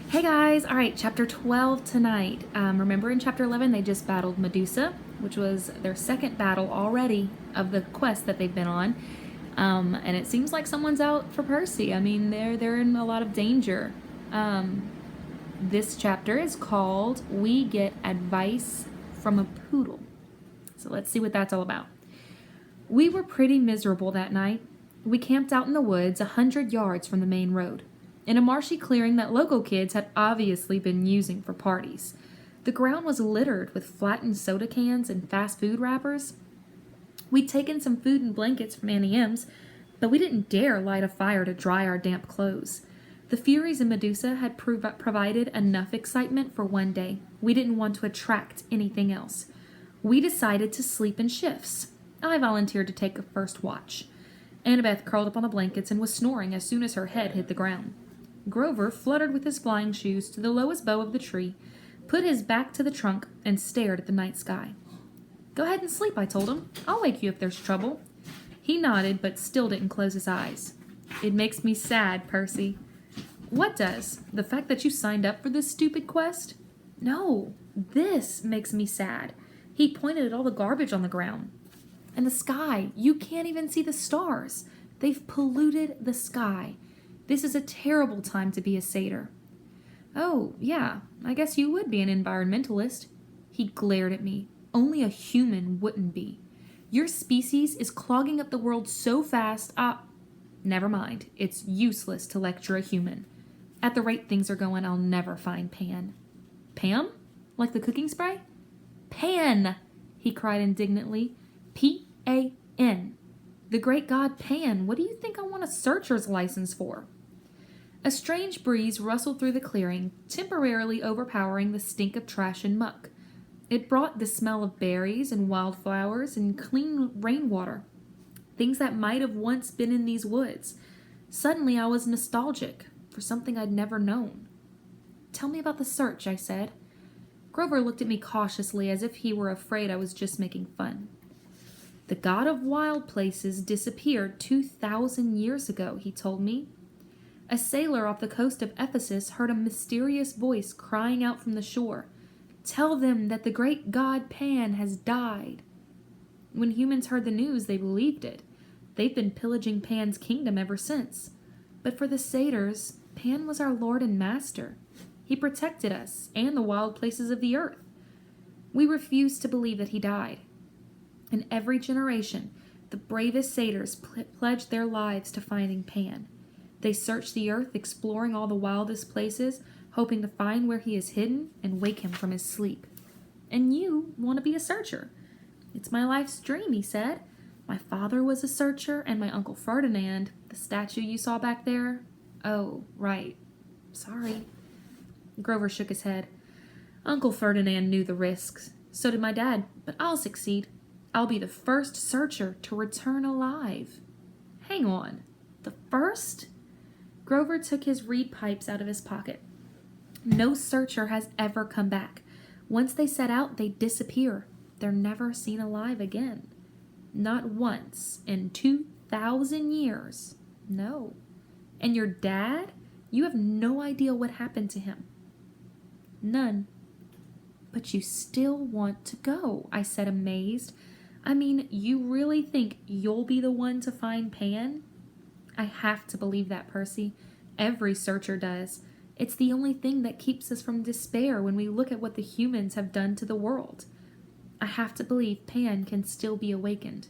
Hey guys! Alright, chapter 12 tonight. Remember in chapter 11 they just battled Medusa, which was their second battle already of the quest that they've been on. And it seems like someone's out for Percy. I mean, they're in a lot of danger. This chapter is called We Get Advice from a Poodle. So let's see what that's all about. We were pretty miserable that night. We camped out in the woods 100 yards from the main road, in a marshy clearing that local kids had obviously been using for parties. The ground was littered with flattened soda cans and fast food wrappers. We'd taken some food and blankets from Annie M's, but we didn't dare light a fire to dry our damp clothes. The Furies and Medusa had provided enough excitement for one day. We didn't want to attract anything else. We decided to sleep in shifts. I volunteered to take a first watch. Annabeth curled up on the blankets and was snoring as soon as her head hit the ground. Grover fluttered with his flying shoes to the lowest bough of the tree, put his back to the trunk, and stared at the night sky. "Go ahead and sleep," I told him. "I'll wake you if there's trouble." He nodded, but still didn't close his eyes. "It makes me sad, Percy." "What does? The fact that you signed up for this stupid quest?" "No, this makes me sad." He pointed at all the garbage on the ground. "And the sky. You can't even see the stars. They've polluted the sky. This is a terrible time to be a satyr." "Oh, yeah, I guess you would be an environmentalist." He glared at me. "Only a human wouldn't be. Your species is clogging up the world so fast, never mind. It's useless to lecture a human. At the rate things are going, I'll never find Pan." "Pam? Like the cooking spray?" "Pan!" he cried indignantly. P-A-N. The great god Pan. What do you think I want a searcher's license for? A strange breeze rustled through the clearing, temporarily overpowering the stink of trash and muck. It brought the smell of berries and wildflowers and clean rainwater, things that might have once been in these woods. Suddenly I was nostalgic for something I'd never known. "Tell me about the search," I said. Grover looked at me cautiously as if he were afraid I was just making fun. "The god of wild places disappeared 2,000 years ago," he told me. "A sailor off the coast of Ephesus heard a mysterious voice crying out from the shore. 'Tell them that the great god Pan has died.' When humans heard the news, they believed it. They've been pillaging Pan's kingdom ever since. But for the satyrs, Pan was our lord and master. He protected us and the wild places of the earth. We refused to believe that he died. In every generation, the bravest satyrs pledged their lives to finding Pan. They searched the earth, exploring all the wildest places, hoping to find where he is hidden and wake him from his sleep. And you want to be a searcher." "It's my life's dream," he said. "My father was a searcher, and my Uncle Ferdinand, the statue you saw back there." "Oh, right. Sorry." Grover shook his head. "Uncle Ferdinand knew the risks. So did my dad, but I'll succeed. I'll be the first searcher to return alive." "Hang on. The first?" Grover took his reed pipes out of his pocket. "No searcher has ever come back. Once they set out, they disappear. They're never seen alive again. Not once in 2,000 years. No. And your dad? You have no idea what happened to him." "None." "But you still want to go," I said, amazed. "I mean, you really think you'll be the one to find Pan?" "I have to believe that, Percy. Every searcher does. It's the only thing that keeps us from despair when we look at what the humans have done to the world. I have to believe Pan can still be awakened."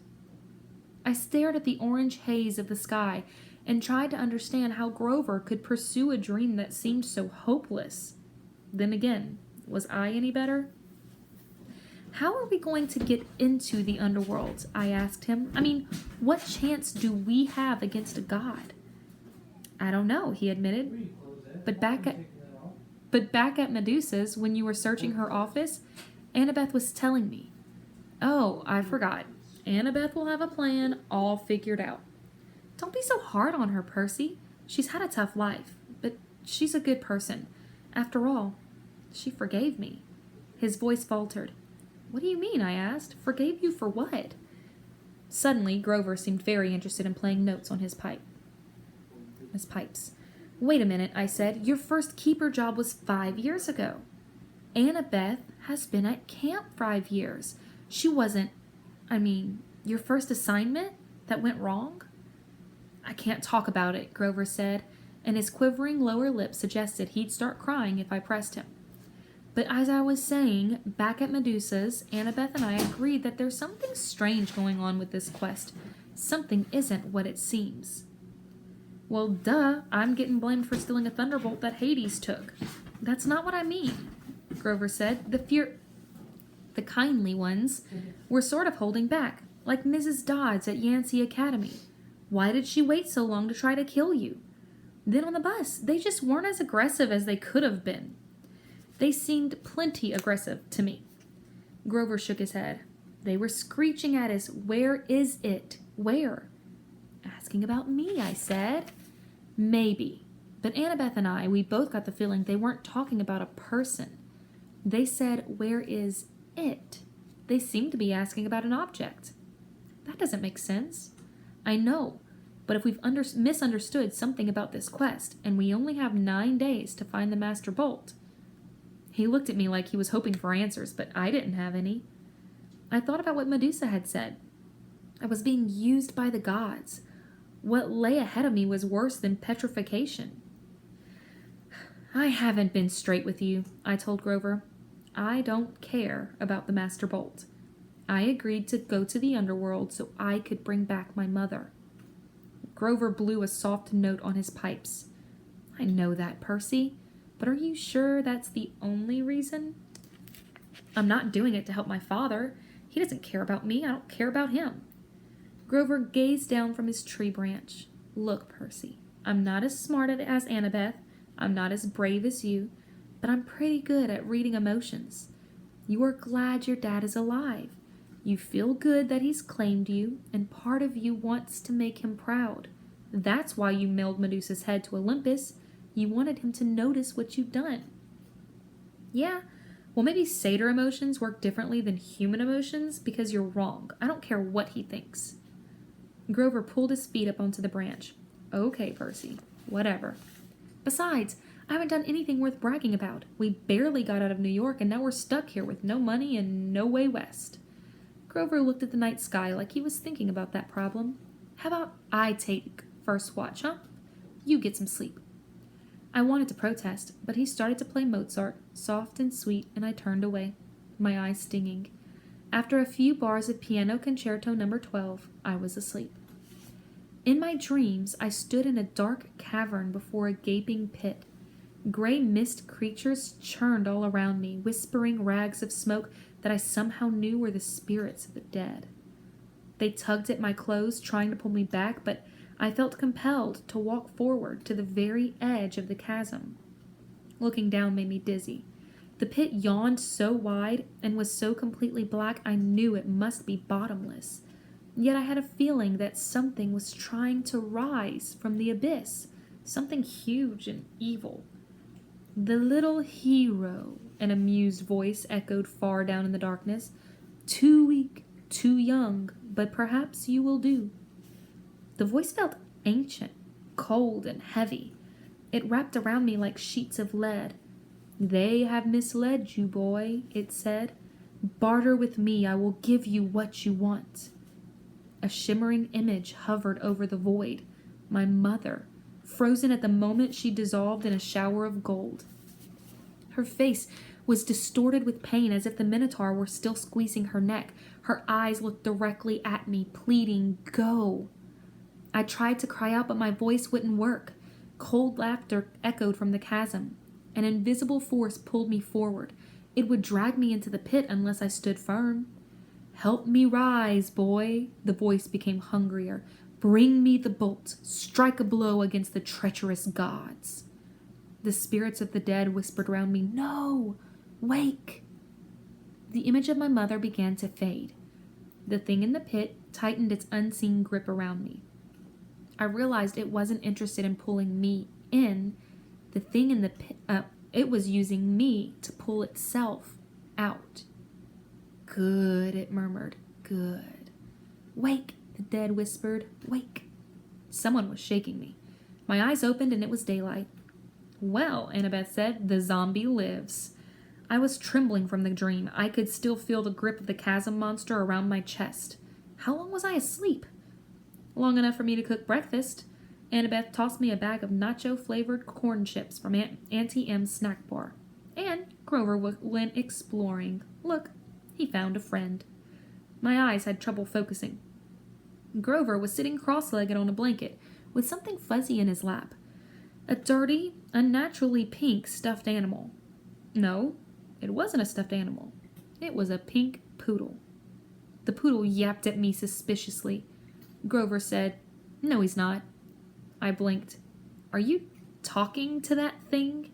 I stared at the orange haze of the sky and tried to understand how Grover could pursue a dream that seemed so hopeless. Then again, was I any better? "How are we going to get into the underworld?" I asked him. "I mean, what chance do we have against a god?" "I don't know," he admitted. But back at Medusa's, when you were searching her office, Annabeth was telling me." "Oh, I forgot. Annabeth will have a plan all figured out." "Don't be so hard on her, Percy. She's had a tough life, but she's a good person. After all, she forgave me." His voice faltered. "What do you mean?" I asked. "Forgave you for what?" Suddenly, Grover seemed very interested in playing notes on his pipes. Wait a minute, I said. Your first keeper job was 5 years ago. Annabeth has been at camp 5 years. She wasn't, your first assignment that went wrong? I can't talk about it, Grover said, and his quivering lower lip suggested he'd start crying if I pressed him. But as I was saying, back at Medusa's, Annabeth and I agreed that there's something strange going on with this quest. Something isn't what it seems. Well, duh, I'm getting blamed for stealing a thunderbolt that Hades took. That's not what I mean, Grover said. The kindly ones were sort of holding back, like Mrs. Dodds at Yancey Academy. Why did she wait so long to try to kill you? Then on the bus, they just weren't as aggressive as they could have been. They seemed plenty aggressive to me. Grover shook his head. They were screeching at us, "Where is it? Where?" Asking about me, I said. Maybe. But Annabeth and I, we both got the feeling they weren't talking about a person. They said, "Where is it?" They seemed to be asking about an object. That doesn't make sense. I know, but if we've misunderstood something about this quest, and we only have 9 days to find the Master Bolt. He looked at me like he was hoping for answers, but I didn't have any. I thought about what Medusa had said. I was being used by the gods. What lay ahead of me was worse than petrification. I haven't been straight with you, I told Grover. I don't care about the Master Bolt. I agreed to go to the underworld so I could bring back my mother. Grover blew a soft note on his pipes. I know that, Percy, but are you sure that's the only reason? I'm not doing it to help my father. He doesn't care about me. I don't care about him. Grover gazed down from his tree branch. Look, Percy, I'm not as smart as Annabeth. I'm not as brave as you, but I'm pretty good at reading emotions. You are glad your dad is alive. You feel good that he's claimed you, and part of you wants to make him proud. That's why you mailed Medusa's head to Olympus. You wanted him to notice what you've done. Yeah, well, maybe satyr emotions work differently than human emotions because you're wrong. I don't care what he thinks. Grover pulled his feet up onto the branch. Okay, Percy, whatever. Besides, I haven't done anything worth bragging about. We barely got out of New York, and now we're stuck here with no money and no way west. Grover looked at the night sky like he was thinking about that problem. How about I take first watch, huh? You get some sleep. I wanted to protest, but he started to play Mozart, soft and sweet, and I turned away, my eyes stinging. After a few bars of Piano Concerto No. 12, I was asleep. In my dreams, I stood in a dark cavern before a gaping pit. Gray mist creatures churned all around me, whispering rags of smoke that I somehow knew were the spirits of the dead. They tugged at my clothes, trying to pull me back, but I felt compelled to walk forward to the very edge of the chasm. Looking down made me dizzy. The pit yawned so wide and was so completely black I knew it must be bottomless. Yet I had a feeling that something was trying to rise from the abyss, something huge and evil. The little hero, an amused voice echoed far down in the darkness. Too weak, too young, but perhaps you will do. The voice felt ancient, cold, and heavy. It wrapped around me like sheets of lead. They have misled you, boy, it said. Barter with me, I will give you what you want. A shimmering image hovered over the void. My mother, frozen at the moment she dissolved in a shower of gold. Her face was distorted with pain as if the Minotaur were still squeezing her neck. Her eyes looked directly at me, pleading, "Go." I tried to cry out, but my voice wouldn't work. Cold laughter echoed from the chasm. An invisible force pulled me forward. It would drag me into the pit unless I stood firm. Help me rise, boy. The voice became hungrier. Bring me the bolt. Strike a blow against the treacherous gods. The spirits of the dead whispered round me, "No! Wake!" The image of my mother began to fade. The thing in the pit tightened its unseen grip around me. I realized it wasn't interested in pulling me in. The thing in the pit, it was using me to pull itself out. Good, it murmured. Good. Wake, the dead whispered. Wake. Someone was shaking me. My eyes opened and it was daylight. Well, Annabeth said, the zombie lives. I was trembling from the dream. I could still feel the grip of the chasm monster around my chest. How long was I asleep? Long enough for me to cook breakfast. Annabeth tossed me a bag of nacho-flavored corn chips from Auntie M's snack bar. And Grover went exploring. Look, he found a friend. My eyes had trouble focusing. Grover was sitting cross-legged on a blanket with something fuzzy in his lap. A dirty, unnaturally pink stuffed animal. No, it wasn't a stuffed animal. It was a pink poodle. The poodle yapped at me suspiciously. Grover said, "No, he's not." I blinked. "Are you talking to that thing?"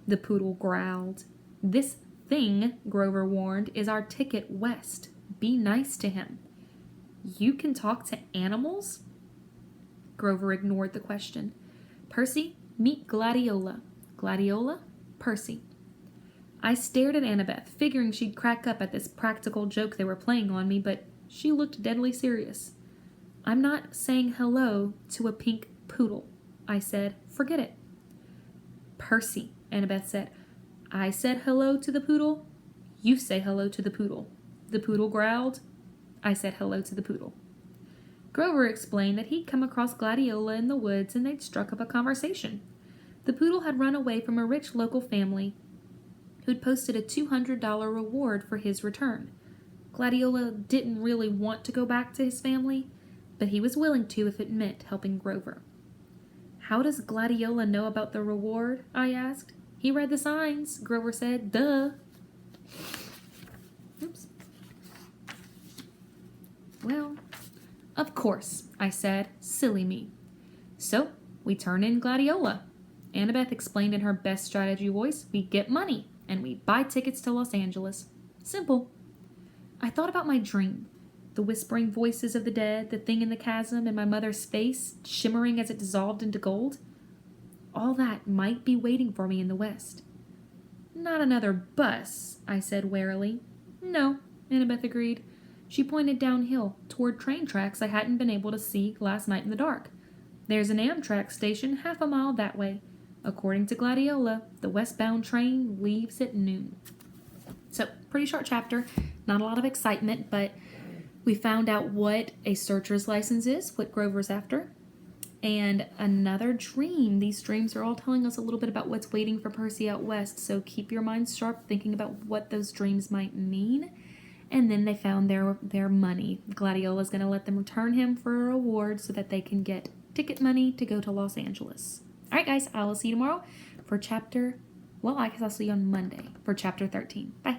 The poodle growled. "This thing," Grover warned, "is our ticket west. Be nice to him." "You can talk to animals?" Grover ignored the question. "Percy, meet Gladiola." "Gladiola?" "Percy." I stared at Annabeth, figuring she'd crack up at this practical joke they were playing on me, but she looked deadly serious. "I'm not saying hello to a pink poodle," I said. "Forget it." "Percy," Annabeth said. "I said hello to the poodle. You say hello to the poodle." The poodle growled. I said hello to the poodle. Grover explained that he'd come across Gladiola in the woods and they'd struck up a conversation. The poodle had run away from a rich local family who'd posted a $200 reward for his return. Gladiola didn't really want to go back to his family, but he was willing to if it meant helping Grover. "How does Gladiola know about the reward?" I asked. "He read the signs," Grover said. "Duh." Oops. "Well, of course," I said. "Silly me." "So, we turn in Gladiola." Annabeth explained in her best strategy voice. "We get money, and we buy tickets to Los Angeles. Simple." I thought about my dream. The whispering voices of the dead, the thing in the chasm, and my mother's face, shimmering as it dissolved into gold. All that might be waiting for me in the West. "Not another bus," I said warily. "No," Annabeth agreed. She pointed downhill, toward train tracks I hadn't been able to see last night in the dark. "There's an Amtrak station half a mile that way. According to Gladiola, the westbound train leaves at noon." So, pretty short chapter. Not a lot of excitement, but we found out what a searcher's license is, what Grover's after, and another dream. These dreams are all telling us a little bit about what's waiting for Percy out west, so keep your minds sharp thinking about what those dreams might mean. And then they found their money. Gladiola's going to let them return him for a reward so that they can get ticket money to go to Los Angeles. All right, guys, I will see you tomorrow for I guess I'll see you on Monday for chapter 13. Bye.